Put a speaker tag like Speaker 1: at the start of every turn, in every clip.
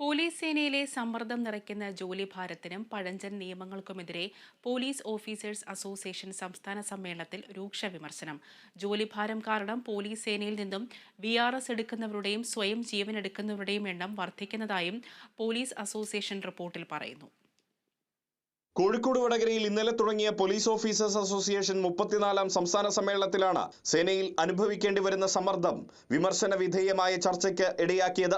Speaker 1: Police സേനയിലെ സമ്മർദ്ദം നിറയ്ക്കുന്ന ജോലിഭാരത്തിനും പഴഞ്ചൻ നിയമങ്ങൾക്കുമെതിരെ പോലീസ് ഓഫീസേഴ്സ് അസോസിയേഷൻ സംസ്ഥാന സമ്മേളനത്തിൽ രൂക്ഷ വിമർശനം. ജോലിഭാരം കാരണം പോലീസ് സേനയിൽ നിന്നും VRS എടുക്കുന്നവരുടെയും സ്വയം ജീവനെടുക്കുന്നവരുടെയും എണ്ണം വർദ്ധിക്കുന്നതായും പോലീസ് അസോസിയേഷൻ റിപ്പോർട്ടിൽ പറയുന്നു.
Speaker 2: കോഴിക്കോട് വടകരയിൽ ഇന്നലെ തുടങ്ങിയ പോലീസ് ഓഫീസേഴ്സ് അസോസിയേഷൻ 34-ാം സംസ്ഥാന സമ്മേളനത്തിലാണ് സേനയിൽ അനുഭവിക്കേണ്ടി വരുന്ന സമ്മർദ്ദം വിമർശന വിധേയമായ ചർച്ചയ്ക്ക് ഇടയാക്കിയത്.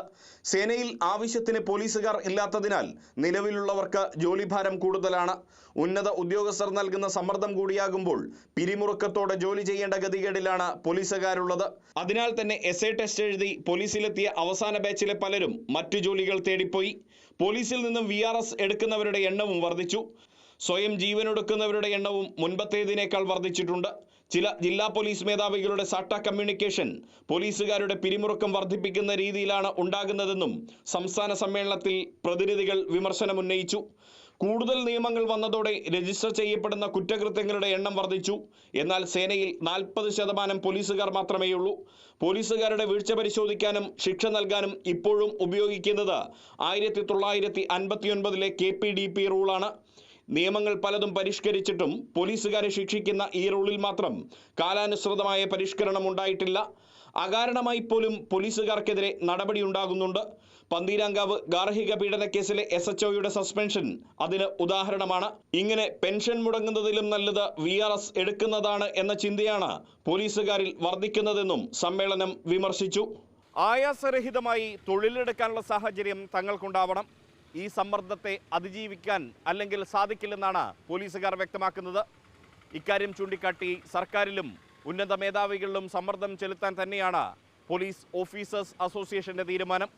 Speaker 2: സേനയിൽ ആവശ്യത്തിന് പോലീസുകാർ ഇല്ലാത്തതിനാൽ നിലവിലുള്ളവർക്ക് ജോലിഭാരം കൂടുതലാണ്. ഉന്നത ഉദ്യോഗസ്ഥർ നൽകുന്ന സമ്മർദ്ദം കൂടിയാകുമ്പോൾ പിരിമുറുക്കത്തോടെ ജോലി ചെയ്യേണ്ട ഗതികേടിലാണ് പോലീസുകാരുള്ളത്. അതിനാൽ തന്നെ SA ടെസ്റ്റ് എഴുതി പോലീസിലെത്തിയ അവസാന ബാച്ചിലെ പലരും മറ്റു ജോലികൾ തേടിപ്പോയി. പോലീസിൽ നിന്നും VRS എടുക്കുന്നവരുടെ എണ്ണവും വർദ്ധിച്ചു. സ്വയം ജീവനൊടുക്കുന്നവരുടെ എണ്ണവും മുൻപത്തേതിനേക്കാൾ വർദ്ധിച്ചിട്ടുണ്ട്. ചില ജില്ലാ പോലീസ് മേധാവികളുടെ സാട്ട കമ്മ്യൂണിക്കേഷൻ പോലീസുകാരുടെ പിരിമുറുക്കം വർദ്ധിപ്പിക്കുന്ന രീതിയിലാണ് ഉണ്ടാകുന്നതെന്നും സംസ്ഥാന സമ്മേളനത്തിൽ പ്രതിനിധികൾ വിമർശനമുന്നയിച്ചു. കൂടുതൽ നിയമങ്ങൾ വന്നതോടെ രജിസ്റ്റർ ചെയ്യപ്പെടുന്ന കുറ്റകൃത്യങ്ങളുടെ എണ്ണം വർദ്ധിച്ചു. എന്നാൽ സേനയിൽ 40% പോലീസുകാർ മാത്രമേയുള്ളൂ. പോലീസുകാരുടെ വീഴ്ച പരിശോധിക്കാനും ശിക്ഷ നൽകാനും ഇപ്പോഴും ഉപയോഗിക്കുന്നത് 1959-ലെ KPDP റൂളാണ്. നിയമങ്ങൾ പലതും പരിഷ്കരിച്ചിട്ടും പോലീസുകാരെ ശിക്ഷിക്കുന്ന ഈ റൂളിൽ മാത്രം കാലാനുസൃതമായ പരിഷ്കരണം ഉണ്ടായിട്ടില്ല. അകാരണമായി പോലും പോലീസുകാർക്കെതിരെ നടപടിയുണ്ടാകുന്നുണ്ട്. പന്തീരാങ്കാവ് ഗാർഹിക പീഡന കേസിലെ SHOയുടെ സസ്പെൻഷൻ അതിന് ഉദാഹരണമാണ്. ഇങ്ങനെ പെൻഷൻ മുടങ്ങുന്നതിലും നല്ലത് VRS എടുക്കുന്നതാണ് എന്ന ചിന്തയാണ് പോലീസുകാരിൽ വർദ്ധിക്കുന്നതെന്നും സമ്മേളനം വിമർശിച്ചു. ആയാസരഹിതമായി തൊഴിലെടുക്കാനുള്ള സാഹചര്യം തങ്ങൾക്കുണ്ടാവണം. ഈ സമ്മർദ്ദത്തെ അതിജീവിക്കാൻ അല്ലെങ്കിൽ സാധിക്കില്ലെന്നാണ് പോലീസുകാർ വ്യക്തമാക്കുന്നത്. ഇക്കാര്യം ചൂണ്ടിക്കാട്ടി സർക്കാരിലും ഉന്നത മേധാവികളിലും സമ്മർദ്ദം ചെലുത്താൻ തന്നെയാണ് പോലീസ് ഓഫീസേഴ്സ് അസോസിയേഷന്റെ തീരുമാനം.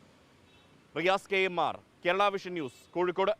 Speaker 2: Riyas KMR, Kerala vision news, Kozhikode.